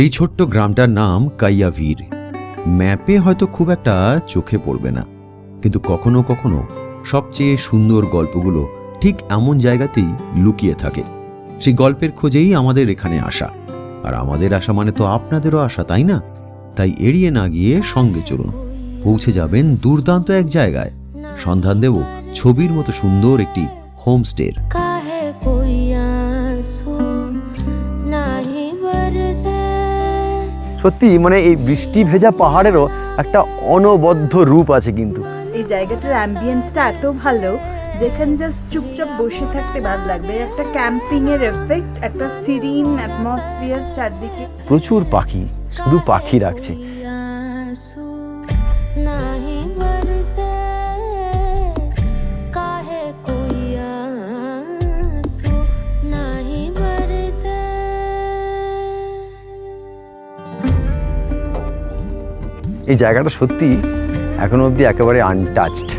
এই ছোট্ট গ্রামটার নাম কাইয়াভির। ম্যাপে হয়তো খুব একটা চোখে পড়বে না, কিন্তু কখনো কখনো সবচেয়ে সুন্দর গল্পগুলো ঠিক এমন জায়গাতেই লুকিয়ে থাকে। সেই গল্পের খোঁজেই আমাদের এখানে আসা, আর আমাদের আসা মানে তো আপনাদেরও আসা, তাই না? তাই এড়িয়ে না গিয়ে সঙ্গে চলুন, পৌঁছে যাবেন দুর্দান্ত এক জায়গায়। সন্ধান দেব ছবির মতো সুন্দর একটি হোমস্টের। সত্যি মানে এই বৃষ্টি ভেজা পাহাড়েরও একটা অনবদ্য রূপ আছে। কিন্তু এই জায়গাটার অ্যাম্বিয়েন্সটা এত ভালো, যেখানে জাস্ট চুপচাপ বসে থাকতে ভালো লাগবে। একটা ক্যাম্পিং এর এফেক্ট, একটা সিরিন অ্যাটমসফিয়ার চারদিকে। প্রচুর পাখি, শুধু পাখি রাখছে। এই জায়গাটা সত্যি এখনো অবধি একেবারে আনটাচড।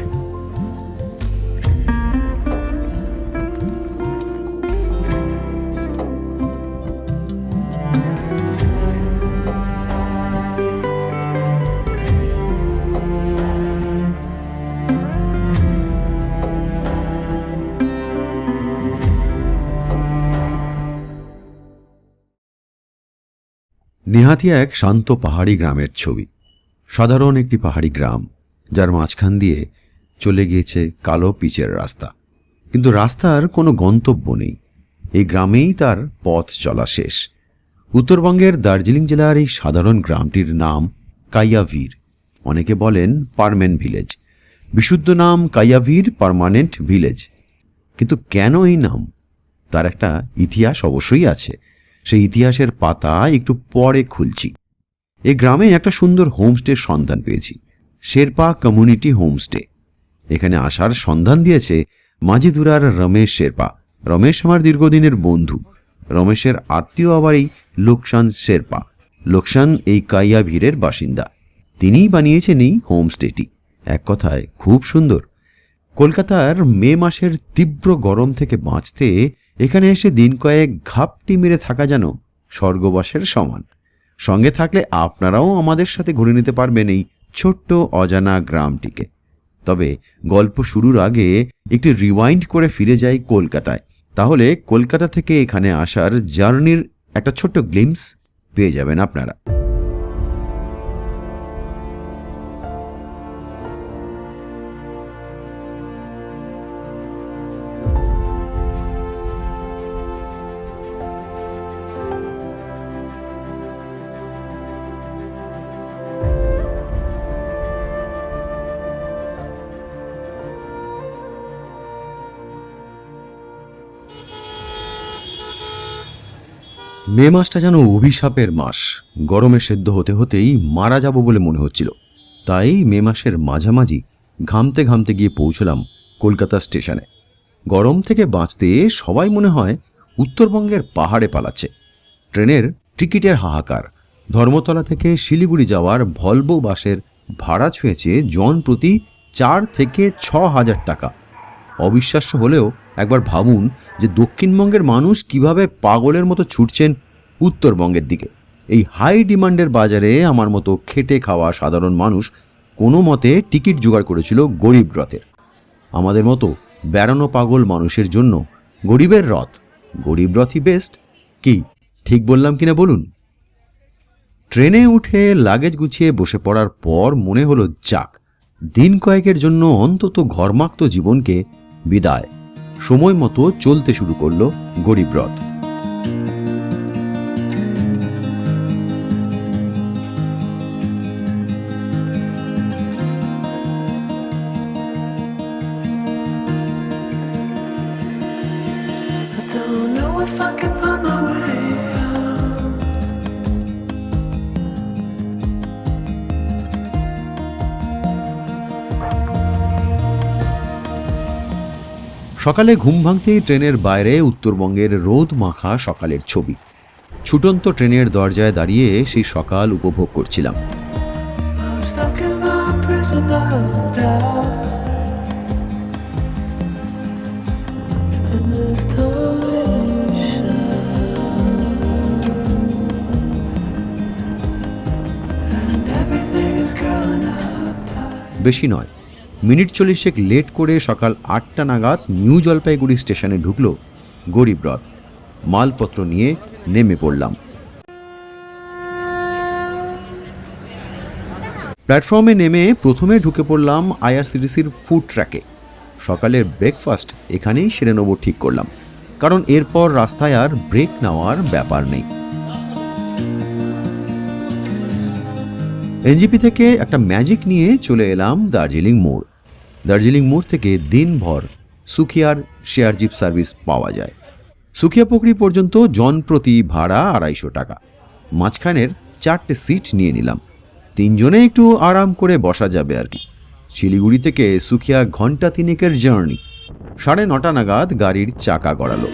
নেহাতি এক শান্ত পাহাড়ি গ্রামের ছবি। সাধারণ একটি পাহাড়ি গ্রাম, যার মাঝখান দিয়ে চলে গিয়েছে কালো পিচের রাস্তা, কিন্তু রাস্তার কোনো গন্তব্য নেই। এই গ্রামেই তার পথ চলা শেষ। উত্তরবঙ্গের দার্জিলিং জেলার এই সাধারণ গ্রামটির নাম কাইয়াভির। অনেকে বলেন পার্মানেন্ট ভিলেজ। বিশুদ্ধ নাম কাইয়াভির পার্মানেন্ট ভিলেজ। কিন্তু কেন এই নাম? তার একটা ইতিহাস অবশ্যই আছে। সেই ইতিহাসের পাতা একটু পরে খুলছি। এই গ্রামে একটা সুন্দর হোমস্টের সন্ধান পেয়েছি, শেরপা কমিউনিটি হোমস্টে। এখানে আসার সন্ধান দিয়েছে মাঝিদুরার রমেশ শেরপা। রমেশ আমার দীর্ঘদিনের বন্ধু। রমেশের আত্মীয় আবার এই লোকসান শেরপা। লোকসান এই কাইয়াভিরের বাসিন্দা। তিনিই বানিয়েছেন এই হোমস্টেটি। এক কথায় খুব সুন্দর। কলকাতার মে মাসের তীব্র গরম থেকে বাঁচতে এখানে এসে দিন কয়েক ঘাপটি মেরে থাকা যেন স্বর্গবাসের সমান। সঙ্গে থাকলে আপনারাও আমাদের সাথে ঘুরে নিতে পারবেন এই ছোট্ট অজানা গ্রামটিকে। তবে গল্প শুরুর আগে একটি রিওয়াইন্ড করে ফিরে যাই কলকাতায়। তাহলে কলকাতা থেকে এখানে আসার জার্নির একটা ছোট্ট গ্লিম্পস পেয়ে যাবেন আপনারা। মে মাসটা যেন অভিশাপের মাস। গরমে সেদ্ধ হতে হতেই মারা যাব বলে মনে হচ্ছিল। তাই মে মাসের মাঝামাঝি ঘামতে ঘামতে গিয়ে পৌঁছলাম কলকাতা স্টেশনে। গরম থেকে বাঁচতে সবাই মনে হয় উত্তরবঙ্গের পাহাড়ে পালাচ্ছে। ট্রেনের টিকিটের হাহাকার। ধর্মতলা থেকে শিলিগুড়ি যাওয়ার ভলভো বাসের ভাড়া ছুঁয়েছে জন প্রতি 4 থেকে 6 হাজার টাকা। অবিশ্বাস্য হলেও একবার ভাবুন যে দক্ষিণবঙ্গের মানুষ কিভাবে পাগলের মতো ছুটছেন উত্তরবঙ্গের দিকে। এই হাই ডিমান্ডের বাজারে আমার মতো খেটে খাওয়া সাধারণ মানুষ কোনো মতে টিকিট জোগাড় করেছিল গরিব রথের। আমাদের মতো বেড়ানো পাগল মানুষের জন্য গরিবের রথ, গরিব রথই বেস্ট। কি ঠিক বললাম কিনা বলুন? ট্রেনে উঠে লাগেজ গুছিয়ে বসে পড়ার পর মনে হলো যাক, দিন কয়েকের জন্য অন্তত ঘর্মাক্ত জীবনকে বিদায়। সময় মতো চলতে শুরু করলো গরিব রথ। সকালে ঘুম ভাঙতেই ট্রেনের বাইরে উত্তরবঙ্গের রোদ মাখা সকালের ছবি। ছুটন্ত ট্রেনের দরজায় দাঁড়িয়ে সেই সকাল উপভোগ করছিলাম। বেশি নয়, মিনিট 40 লেট করে সকাল 8টা নাগাদ নিউ জলপাইগুড়ি স্টেশনে ঢুকলো গরিব রথ। মালপত্র নিয়ে নেমে পড়লাম। প্ল্যাটফর্মে নেমে প্রথমে ঢুকে পড়লাম আইআরসিটিসির ফুড ট্র্যাকে। সকালের ব্রেকফাস্ট এখানেই সেরে নেবো ঠিক করলাম, কারণ এরপর রাস্তায় আর ব্রেক নেওয়ার ব্যাপার নেই। এনজিপি থেকে একটা ম্যাজিক নিয়ে চলে এলাম দার্জিলিং মোড়। দার্জিলিং মোড় থেকে দিনভর সুখিয়ার শেয়ার জিপ সার্ভিস পাওয়া যায়। সুখিয়া পুকুরি পর্যন্ত জনপ্রতি ভাড়া 250 টাকা। মাঝখানের 4টে সিট নিয়ে নিলাম, 3 জনে একটু আরাম করে বসা যাবে আর কি। শিলিগুড়ি থেকে সুখিয়া ঘন্টা 3 জার্নি। 9:30 নাগাদ গাড়ির চাকা গড়ালো।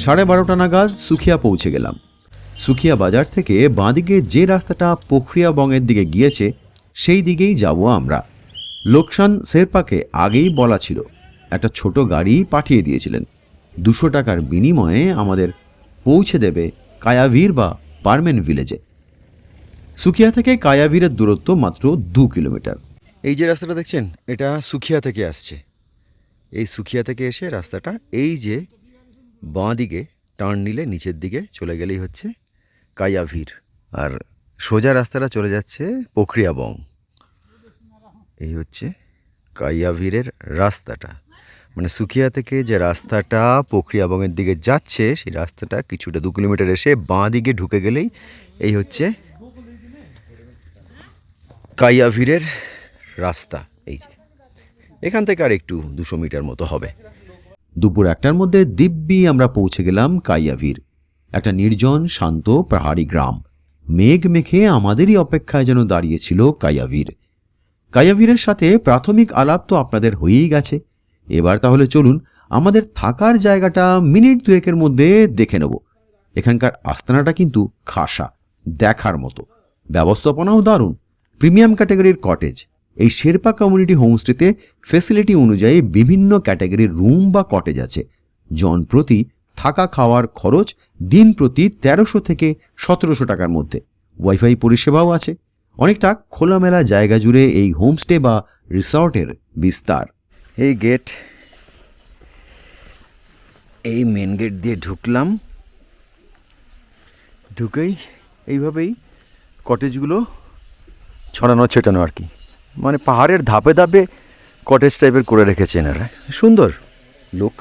সাড়ে 12টা নাগাদ সুখিয়া পৌঁছে গেলাম। সুখিয়া বাজার থেকে বাঁদিকে যে রাস্তাটা পোখরিয়াবংয়ের দিকে গিয়েছে সেই দিকেই যাব আমরা। লোকসান শেরপাকে আগেই বলা ছিল, একটা ছোট গাড়ি পাঠিয়ে দিয়েছিলেন। 200 টাকার বিনিময়ে আমাদের পৌঁছে দেবে কায়াভির বা পারমেন ভিলেজে। সুখিয়া থেকে কায়াভিরের দূরত্ব মাত্র 2 কিলোমিটার। এই যে রাস্তাটা দেখছেন, এটা সুখিয়া থেকে আসছে। এই সুখিয়া থেকে এসে রাস্তাটা এই যে বাঁ দিকে টার্ন নিলে নিচের দিকে চলে গেলেই হচ্ছে কায়াভির, আর সোজা রাস্তাটা চলে যাচ্ছে পোখরিয়াবং। এই হচ্ছে কায়াভিরের রাস্তাটা, মানে সুখিয়া থেকে যে রাস্তাটা পোখরিয়াবংয়ের দিকে যাচ্ছে সেই রাস্তাটা কিছুটা 2 কিলোমিটার এসে বাঁ দিকে ঢুকে গেলেই এই হচ্ছে কায়াভিরের রাস্তা। এই যে এখান থেকে আর একটু 200 মিটার মতো হবে। দুপুর 1টার মধ্যে দিব্যি আমরা পৌঁছে গেলাম কায়াভির, একটা নির্জন শান্ত পাহাড়ি গ্রাম। মেঘ মেখে আমাদেরই অপেক্ষায় যেন দাঁড়িয়েছিল কায়াভির। কায়াভিরের সাথে প্রাথমিক আলাপ তো আপনাদের হয়েই গেছে। এবার তাহলে চলুন আমাদের থাকার জায়গাটা মিনিট 2-এর মধ্যে দেখে নেব। এখানকার আস্তানাটা কিন্তু খাসা, দেখার মতো। ব্যবস্থাপনাও দারুণ, প্রিমিয়াম ক্যাটাগরির কটেজ। এই শেরপা কমিউনিটি হোমস্টেতে ফেসিলিটি অনুযায়ী বিভিন্ন ক্যাটাগরির রুম বা কটেজ আছে। জনপ্রতি থাকা খাওয়ার খরচ দিন প্রতি 1300 থেকে 1700 টাকার মধ্যে। ওয়াইফাই পরিষেবাও আছে। অনেকটা খোলামেলা জায়গা জুড়ে এই হোমস্টে বা রিসর্টের বিস্তার। এই গেট, এই মেন গেট দিয়ে ঢুকলাম। ঢুকেই এইভাবেই কটেজগুলো ছড়ানো ছেটানো আর কি, মানে পাহাড়ের ধাপে ধাপে কটেজ টাইপের করে রেখেছে এনারা। সুন্দর লুক।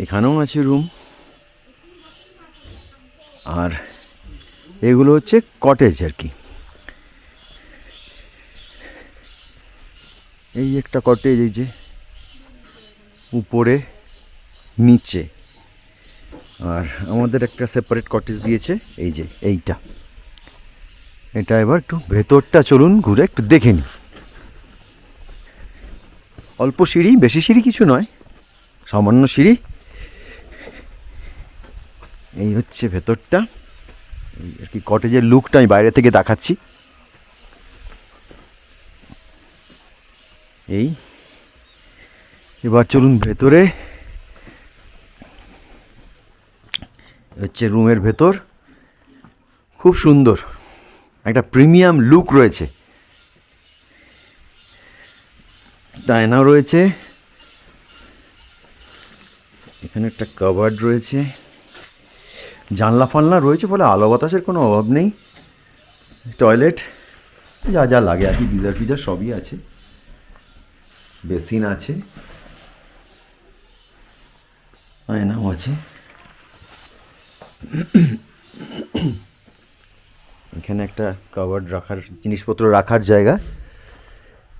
এখানেও আছে রুম, আর এগুলো হচ্ছে কটেজ আর কি। এই একটা কটেজ, এই যে উপরে নিচে, আর আমাদের একটা সেপারেট কটেজ দিয়েছে এই যে এইটা। এটা এবার একটু ভেতরটা চলুন ঘুরে একটু দেখে নিই। অল্প সিঁড়ি, বেশি সিঁড়ি কিছু নয়, সামান্য সিঁড়ি। এই হচ্ছে ভেতরটা, এই আর কি কটেজের লুকটা আমি বাইরে থেকে দেখাচ্ছি। এই এবার চলুন ভেতরে। হচ্ছে রুমের ভেতর, খুব সুন্দর একটা প্রিমিয়াম লুক রয়েছে। ডায়নাও রয়েছে, এখানে একটা কাবার্ড রয়েছে, জানলা ফানলা রয়েছে, ফলে আলো বাতাসের কোনো অভাব নেই। টয়লেট যা যা লাগে আর কি, গিজার ফিজার সবই আছে, বেসিন আছে, আয়নাও আছে। এখানে একটা কাবার্ড রাখার, জিনিসপত্র রাখার জায়গা।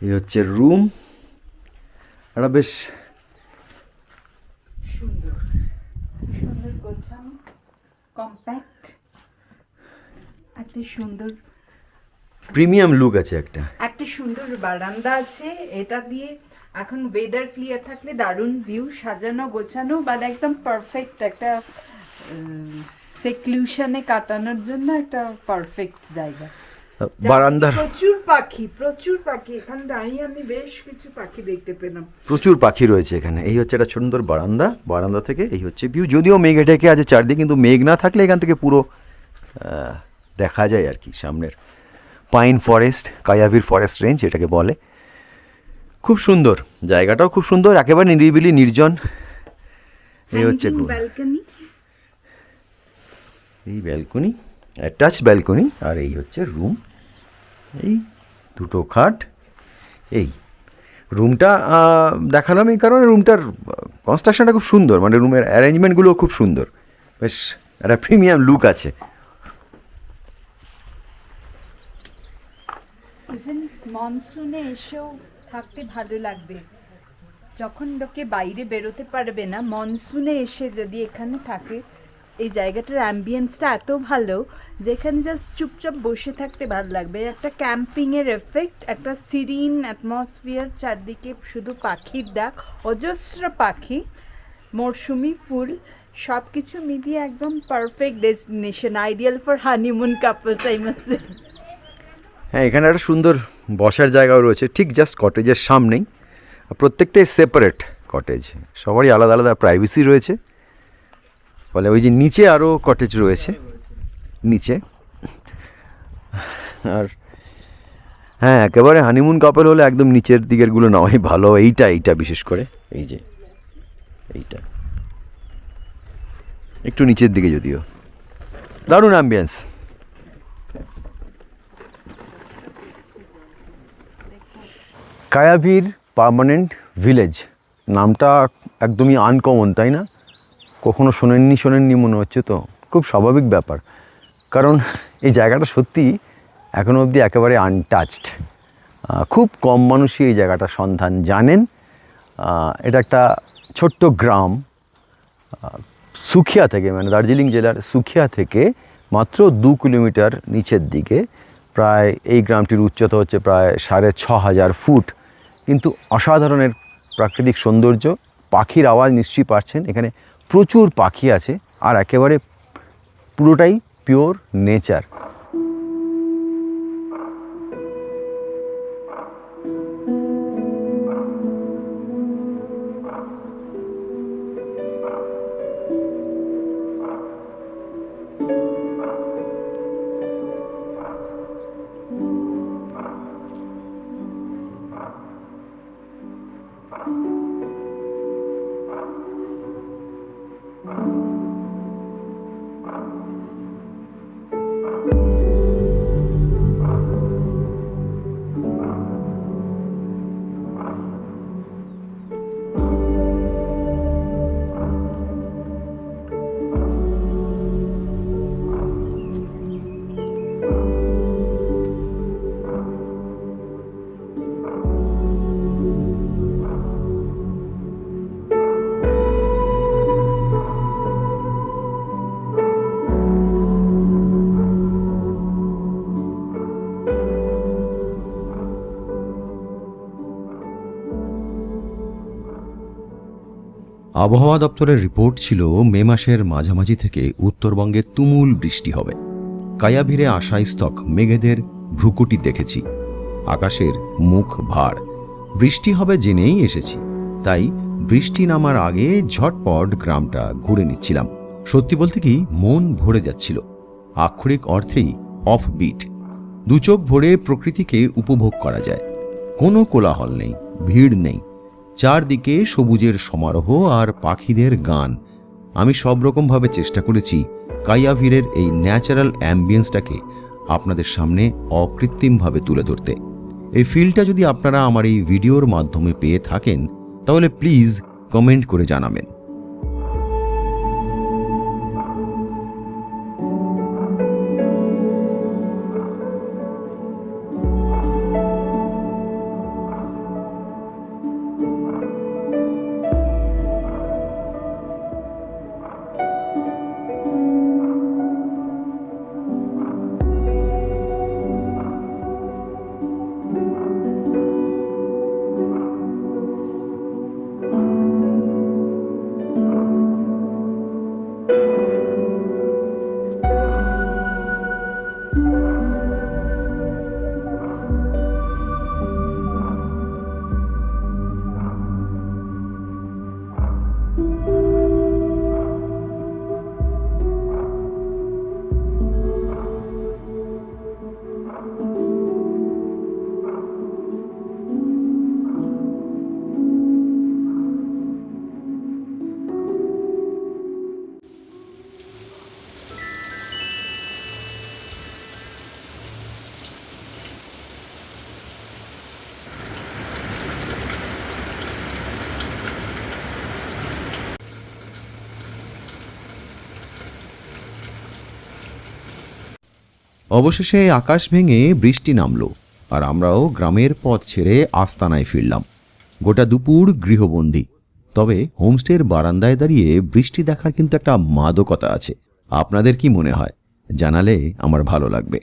এই হচ্ছে রুম, একটা বেশ সুন্দর সুন্দর গোছানো, কম্প্যাক্ট। একটা সুন্দর প্রিমিয়াম লুক আছে একটা। একটা সুন্দর বারান্দা আছে, এটা দিয়ে এখন ওয়েদার ক্লিয়ার থাকলে দারুণ ভিউ, সাজানো গোছানো, বা একদম পারফেক্ট একটা সেক্লুশনে কাটানোর জন্য একটা পারফেক্ট জায়গা। বারান্দার প্রচুর পাখি এখানে দাঁড়িয়ে আমি বেশ কিছু পাখি দেখতে পেলাম। প্রচুর পাখি রয়েছে এখানে। এই হচ্ছে একটা সুন্দর বারান্দা, বারান্দা থেকে এই হচ্ছে ভিউ। যদিও মেঘে ঢেকে আছে চারদিকে, কিন্তু মেঘ না থাকলে এখান থেকে পুরো দেখা যায় আর কি সামনের পাইন ফরেস্ট, কায়াভির ফরেস্ট রেঞ্জ এটাকে বলে। খুব সুন্দর জায়গাটাও, খুব সুন্দর, একেবারে নিরিবিলি নির্জন। এই হচ্ছে ব্যালকনি, এই ব্যালকনি, অ্যাটাচ ব্যালকনি, আর এই হচ্ছে রুম। এই দুটো খাট। এই রুমটা দেখালাম এই কারণে রুমটার কনস্ট্রাকশনটা খুব সুন্দর, মানে রুমের অ্যারেঞ্জমেন্টগুলো খুব সুন্দর, বেশ একটা প্রিমিয়াম লুক আছে। ইভেন মনসুনে এসেও থাকতে ভালো লাগবে, যখন লোকে বাইরে বেরোতে পারবে না, মনসুনে এসে যদি এখানে থাকে, এই জায়গাটার অ্যাম্বিয়েন্সটা এত ভালো যেখানে জাস্ট চুপচাপ বসে থাকতে ভালো লাগবে। একটা ক্যাম্পিংয়ের এফেক্ট, একটা সিরিন অ্যাটমসফিয়ার, চারদিকে শুধু পাখির ডাক, অজস্র পাখি, মরশুমি ফুল, সব কিছু মিলিয়ে একদম perfect destination, ideal for honeymoon couples, I must say. হ্যাঁ, এখানে একটা সুন্দর বসার জায়গাও রয়েছে ঠিক জাস্ট কটেজের সামনেই। প্রত্যেকটাই সেপারেট কটেজ, সবারই আলাদা আলাদা প্রাইভেসি রয়েছে। ফলে ওই যে নিচে আরও কটেজ রয়েছে নিচে। আর হ্যাঁ, একেবারে হানিমুন কাপল হলে একদম নিচের দিকেরগুলো নেওয়াই ভালো। এইটা বিশেষ করে এই যে এইটা একটু নিচের দিকে, যদিও দারুণ অ্যাম্বিয়েন্স। কায়াভির পার্মানেন্ট ভিলেজ নামটা একদমই আনকমন, তাই না? কখনো শোনেননি মনে হচ্ছে, তো খুব স্বাভাবিক ব্যাপার, কারণ এই জায়গাটা সত্যি এখনও অবধি একেবারে আনটাচড। খুব কম মানুষই এই জায়গাটার সন্ধান জানেন। এটা একটা ছোট্ট গ্রাম, সুখিয়া থেকে, মানে দার্জিলিং জেলার সুখিয়া থেকে মাত্র 2 কিলোমিটার নিচের দিকে। প্রায় এই গ্রামটির উচ্চতা হচ্ছে প্রায় 6500 ফুট, কিন্তু অসাধারণের প্রাকৃতিক সৌন্দর্য। পাখির আওয়াজ নিশ্চয়ই পাচ্ছেন, এখানে প্রচুর পাখি আছে, আর একেবারে পুরোটাই পিওর নেচার। আবহাওয়া দপ্তরের রিপোর্ট ছিল মে মাসের মাঝামাঝি থেকে উত্তরবঙ্গে তুমুল বৃষ্টি হবে। কায়াভিরে আশাস্তক মেঘেদের ভ্রুকুটি দেখেছি, আকাশের মুখ ভার। বৃষ্টি হবে জেনেই এসেছি, তাই বৃষ্টি নামার আগে ঝটপট গ্রামটা ঘুরে নিচ্ছিলাম। সত্যি বলতে কি, মন ভরে যাচ্ছিল, আক্ষরিক অর্থেই অফ বিট। দুচোখ ভরে প্রকৃতিকে উপভোগ করা যায়। কোনো কোলাহল নেই, ভিড় নেই, চারদিকে সবুজের সমারোহ আর পাখিদের গান। আমি সব রকমভাবে চেষ্টা করেছি কায়াভিরের এই ন্যাচারাল অ্যাম্বিয়েন্সটাকে আপনাদের সামনে অকৃত্রিমভাবে তুলে ধরতে। এই ফিলটা যদি আপনারা আমার এই ভিডিওর মাধ্যমে পেয়ে থাকেন, তাহলে প্লিজ কমেন্ট করে জানাবেন। অবশেষে আকাশ ভেঙে বৃষ্টি নামলো আর আমরাও গ্রামের পথ ছেড়ে আস্তানায় ফিরলাম। গোটা দুপুর গৃহবন্দী, তবে হোমস্টের বারান্দায় দাঁড়িয়ে বৃষ্টি দেখার কিন্তু একটা মাদকতা আছে। আপনাদের কি মনে হয় জানালে আমার ভালো লাগবে।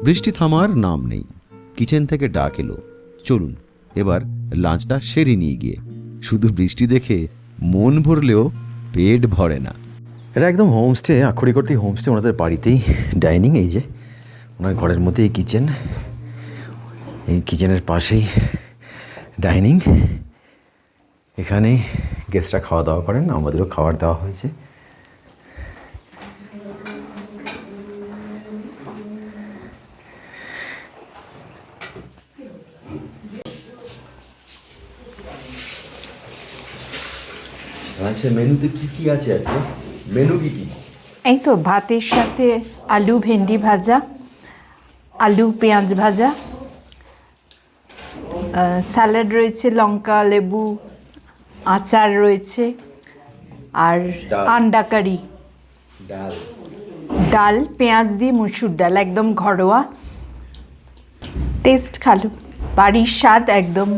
বৃষ্টি থামার নাম নেই। কিচেন থেকে ডাক এলো, চলুন এবার লাঞ্চটা সেরে নিয়ে গিয়ে। শুধু বৃষ্টি দেখে মন ভরলেও পেট ভরে না। এটা একদম হোমস্টে, আক্ষরিক অর্থেই হোমস্টে। ওনাদের বাড়িতেই ডাইনিং, এই যে ওনার ঘরের মধ্যেই কিচেন, এই কিচেনের পাশেই ডাইনিং। এখানে গেস্টরা খাওয়া দাওয়া করেন, আমাদেরও খাবার দেওয়া হয়েছে। আচ্ছা, মেনুতে কি কি আছে আজকে? মেনু কি কি? এই তো ভাতের সাথে আলু ভেন্ডি ভাজা, আলু পেঁয়াজ ভাজা, স্যালাড রয়েছে, লঙ্কা লেবু আচার রয়েছে, আর ডাল। আন্ডা কারি, ডাল, ডাল পেঁয়াজ দিয়ে মুসুর ডাল, একদম ঘরোয়া টেস্ট। খালু বাড়ির স্বাদ একদম,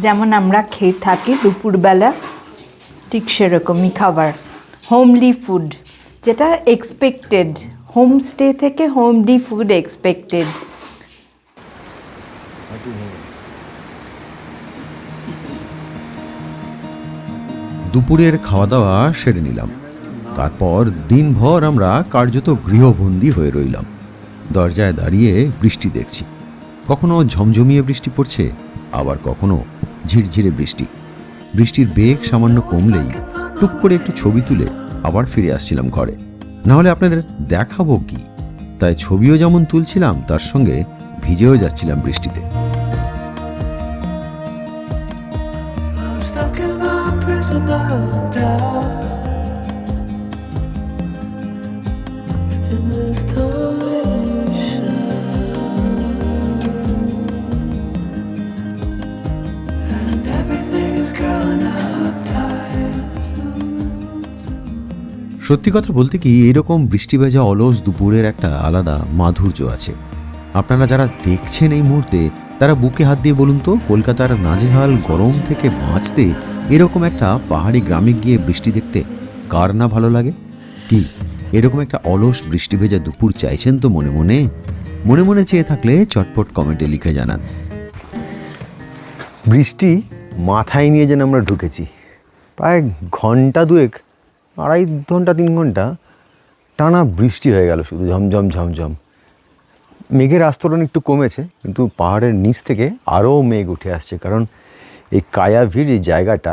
যেমন আমরা খেয়ে থাকি দুপুরবেলা ঠিক সেরকমই খাবার। হোমলি ফুড, যেটা এক্সপেক্টেড, হোমস্টে থেকে হোমলি ফুড এক্সপেক্টেড। দুপুরের খাওয়া দাওয়া সেরে নিলাম। তারপর দিনভর আমরা কার্যত গৃহবন্দী হয়ে রইলাম। দরজায় দাঁড়িয়ে বৃষ্টি দেখছি। কখনো ঝমঝমিয়ে বৃষ্টি পড়ছে, আবার কখনো ঝিরঝিরে বৃষ্টি। বৃষ্টির বেগ সামান্য কমলেই টুক করে একটু ছবি তুলে আবার ফিরে আসছিলাম ঘরে। নাহলে আপনাদের দেখাবো কি, তাই ছবিও যেমন তুলছিলাম তার সঙ্গে ভিজেও যাচ্ছিলাম বৃষ্টিতে। সত্যি কথা বলতে কি, এইরকম বৃষ্টি ভেজা অলস দুপুরের একটা আলাদা মাধুর্য আছে। আপনারা যারা দেখছেন এই মুহূর্তে, তারা বুকে হাত দিয়ে বলুন তো, কলকাতার নাজেহাল গরম থেকে বাঁচতে এরকম একটা পাহাড়ি গ্রামে গিয়ে বৃষ্টি দেখতে কার না ভালো লাগে? কি এরকম একটা অলস বৃষ্টি ভেজা দুপুর চাইছেন তো মনে মনে? মনে মনে চেয়ে থাকলে চটপট কমেন্টে লিখে জানান। বৃষ্টি মাথায় নিয়ে যেন আমরা ঢুকেছি। প্রায় ঘন্টা দুয়েক, 2.5 ঘন্টা 3 ঘন্টা টানা বৃষ্টি হয়ে গেল, শুধু ঝমঝম ঝমঝম। মেঘের আস্তরণ একটু কমেছে, কিন্তু পাহাড়ের নিচ থেকে আরও মেঘ উঠে আসছে। কারণ এই কায়াভির এই জায়গাটা,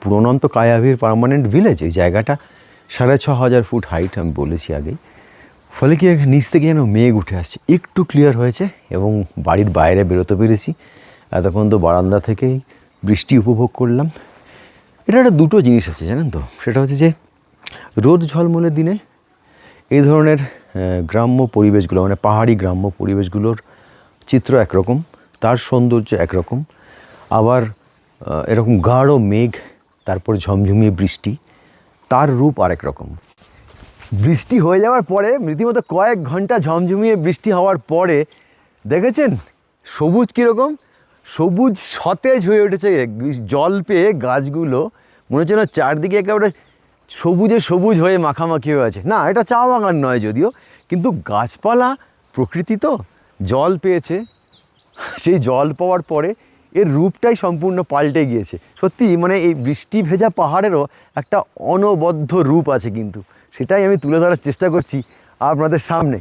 পুরো নাম তো কায়াভির পার্মানেন্ট ভিলেজ, এই জায়গাটা 6,500 ফুট হাইট, আমি বলেছি আগেই। ফলে কি নিচ থেকে যেন মেঘ উঠে আসছে, একটু ক্লিয়ার হয়েছে এবং বাড়ির বাইরে বেরোতে পেরেছি। এতক্ষণ তো বারান্দা থেকেই বৃষ্টি উপভোগ করলাম। এটা একটা দুটো জিনিস আছে জানেন তো, সেটা হচ্ছে যে রোদ ঝলমলের দিনে এই ধরনের গ্রাম্য পরিবেশগুলো, মানে পাহাড়ি গ্রাম্য পরিবেশগুলোর চিত্র একরকম, তার সৌন্দর্য একরকম, আবার এরকম গাঢ় মেঘ, তারপর ঝমঝমিয়ে বৃষ্টি, তার রূপ আরেক রকম। বৃষ্টি হয়ে যাওয়ার পরে, রীতিমতো কয়েক ঘন্টা ঝমঝমিয়ে বৃষ্টি হওয়ার পরে দেখেছেন সবুজ কীরকম, সবুজ সতেজ হয়ে উঠেছে। জল পেয়ে গাছগুলো মনে হচ্ছে না চারদিকে একেবারে সবুজে সবুজ হয়ে মাখামাখি হয়ে আছে। না, এটা চা বাগান নয় যদিও, কিন্তু গাছপালা, প্রকৃতি তো জল পেয়েছে, সেই জল পাওয়ার পরে এর রূপটাই সম্পূর্ণ পাল্টে গিয়েছে। সত্যি মানে এই বৃষ্টি ভেজা পাহাড়েরও একটা অনবদ্য রূপ আছে, কিন্তু সেটাই আমি তুলে ধরার চেষ্টা করছি আপনাদের সামনে।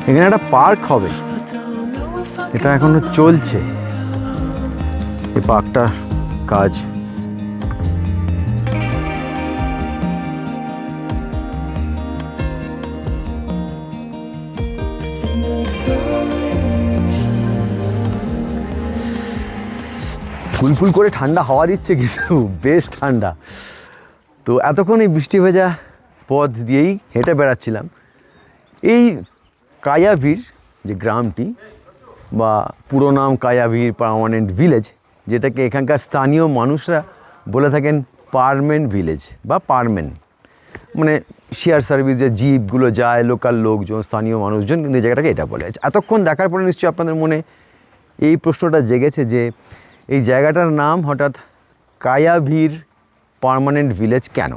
এখানে একটা পার্ক হবে, এটা এখনো চলছে এই পার্কটার কাজ। ফুলফুল করে ঠান্ডা হাওয়া দিচ্ছে, কিন্তু বেশ ঠান্ডা। তো এতক্ষণ এই বৃষ্টি ভেজা পথ দিয়েই হেঁটে বেড়াচ্ছিলাম। এই কায়াভির যে গ্রামটি, বা পুরো নাম কায়াভির পার্মানেন্ট ভিলেজ, যেটাকে এখানকার স্থানীয় মানুষরা বলে থাকেন পারমেন ভিলেজ বা পারমেন, মানে শেয়ার সার্ভিস যে জিপগুলো যায়, লোকাল লোকজন, স্থানীয় মানুষজন কিন্তু এই জায়গাটাকে এটা বলে। এতক্ষণ দেখার পরে নিশ্চয়ই আপনাদের মনে এই প্রশ্নটা জেগেছে যে এই জায়গাটার নাম হঠাৎ কায়াভির পার্মানেন্ট ভিলেজ কেন?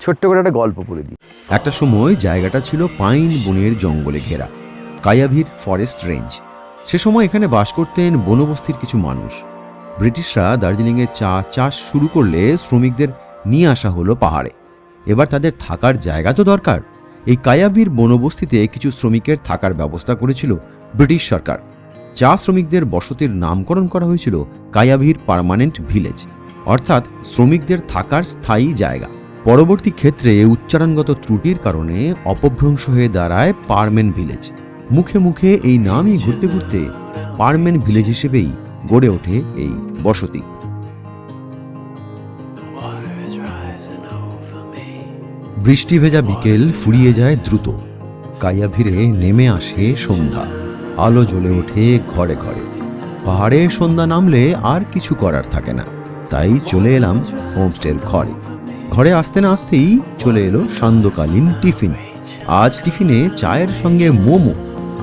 ছোট্ট করে একটা গল্প বলে দিই। একটা সময় জায়গাটা ছিল পাইন বনের জঙ্গলে ঘেরা, কায়াভির ফরেস্ট রেঞ্জ। সে সময় এখানে বাস করতেন বনবস্তির কিছু মানুষ। ব্রিটিশরা দার্জিলিংয়ে চা চাষ শুরু করলে শ্রমিকদের নিয়ে আসা হলো পাহাড়ে। এবার তাদের থাকার জায়গা তো দরকার। এই কায়াভির বনবস্তিতে কিছু শ্রমিকের থাকার ব্যবস্থা করেছিল ব্রিটিশ সরকার। চা শ্রমিকদের বসতির নামকরণ করা হয়েছিল কায়াভির পার্মানেন্ট ভিলেজ, অর্থাৎ শ্রমিকদের থাকার স্থায়ী জায়গা। পরবর্তী ক্ষেত্রে উচ্চারণগত ত্রুটির কারণে অপভ্রংশ হয়ে দাঁড়ায় পারমেন ভিলেজ। মুখে মুখে এই নামই ঘুরতে ঘুরতে পারমেন ভিলেজ হিসেবেই গড়ে ওঠে এই বসতি। বৃষ্টি ভেজা বিকেল ফুরিয়ে যায় দ্রুত। কায়াভিরে নেমে আসে সন্ধ্যা, আলো জ্বলে ওঠে ঘরে ঘরে। পাহাড়ে সন্ধ্যা নামলে আর কিছু করার থাকে না, তাই চলে এলাম হোমস্টের ঘরে। ঘরে আসতে না আসতেই চলে এলো সান্ধ্যকালীন টিফিন। আজ টিফিনে চায়ের সঙ্গে মোমো।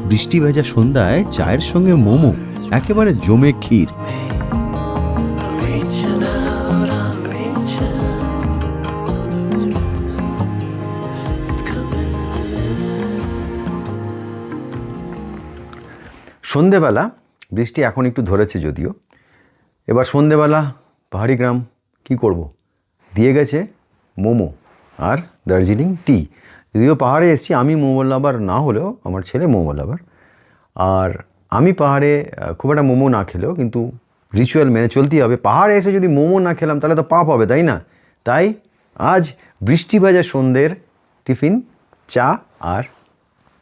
বৃষ্টি ভেজা সন্ধ্যায় চায়ের সঙ্গে মোমো, একেবারে জমে ক্ষীর। সন্ধেবেলা বৃষ্টি এখন একটু ধরেছে যদিও। এবার সন্ধেবেলা পাহাড়ি গ্রাম কি করব, দিয়ে গেছে মোমো আর দার্জিলিং টি। যদিও পাহাড়ে এসেছি, আমি মোমো লাভার না হলেও আমার ছেলে মোমো লাভার। আর আমি পাহাড়ে খুব একটা মোমো না খেলেও কিন্তু রিচুয়াল মেনে চলতেই হবে। পাহাড়ে এসে যদি মোমো না খেলাম তাহলে তো পাপ হবে, তাই না? তাই আজ বৃষ্টি ভেজা সন্ধ্যের টিফিন চা আর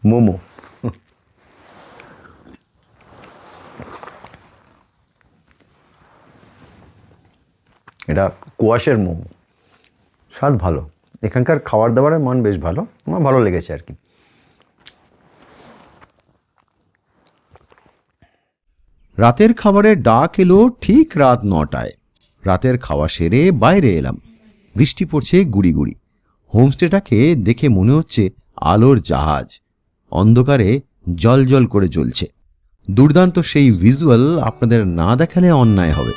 মোমো। এটা কুয়াশের মোমো, স্বাদ ভালো। এখানকার খাবার দাবারের মান বেশ ভালো, আমার ভালো লেগেছে আর কি। রাতের খাবারের ডাক এলো ঠিক রাত 9টায়। রাতের খাওয়া সেরে বাইরে এলাম। বৃষ্টি পড়ছে গুড়ি গুড়ি। হোমস্টেটাকে দেখে মনে হচ্ছে আলোর জাহাজ, অন্ধকারে জল জল করে জ্বলছে। দুর্দান্ত সেই ভিজুয়াল আপনাদের না দেখালে অন্যায় হবে।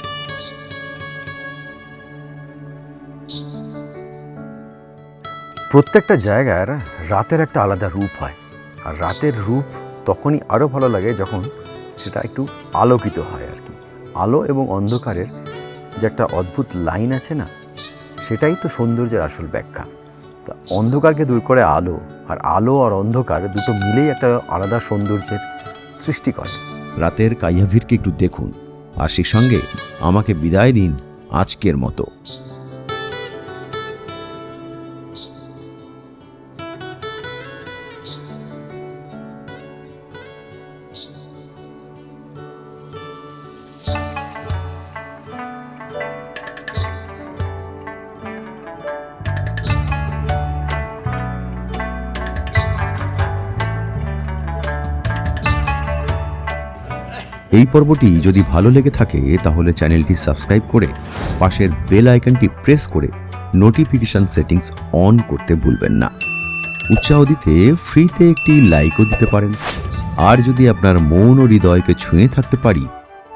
প্রত্যেকটা জায়গার রাতের একটা আলাদা রূপ হয়, আর রাতের রূপ তখনই আরও ভালো লাগে যখন সেটা একটু আলোকিত হয় আর কি। আলো এবং অন্ধকারের যে একটা অদ্ভুত লাইন আছে না, সেটাই তো সৌন্দর্যের আসল ব্যাখ্যা। তা অন্ধকারকে দূর করে আলো, আর আলো আর অন্ধকার দুটো মিলেই একটা আলাদা সৌন্দর্যের সৃষ্টি করে। রাতের কায়াভিরকে একটু দেখুন, আর সেই সঙ্গে আমাকে বিদায় দিন আজকের মতো। এই পর্বটি যদি ভালো লেগে থাকে তাহলে চ্যানেলটি সাবস্ক্রাইব করে পাশের বেল আইকনটি প্রেস করে নোটিফিকেশন সেটিংস অন করতে ভুলবেন না। উৎসাহ দিতে ফ্রিতে একটি লাইকও দিতে পারেন। আর যদি আপনার মন ও হৃদয়কে ছুঁয়ে থাকতে পারি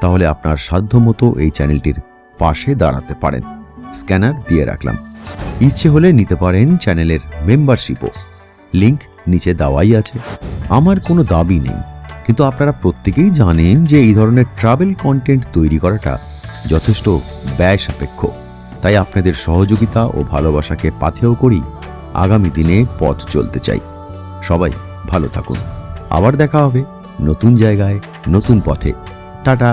তাহলে আপনার সাধ্যমতো এই চ্যানেলটির পাশে দাঁড়াতে পারেন। স্ক্যানার দিয়ে রাখলাম, ইচ্ছে হলে নিতে পারেন চ্যানেলের মেম্বারশিপও। লিংক নিচে দেওয়াই আছে। আমার কোনো দাবি নেই, কিন্তু আপনারা প্রত্যেকেই জানেন যে এই ধরনের ট্রাভেল কন্টেন্ট তৈরি করাটা যথেষ্ট ব্যয় সাপেক্ষ। তাই আপনাদের সহযোগিতা ও ভালোবাসাকে পাথেয় করি আগামী দিনে পথ চলতে চাই। সবাই ভালো থাকুন। আবার দেখা হবে নতুন জায়গায়, নতুন পথে। টাটা।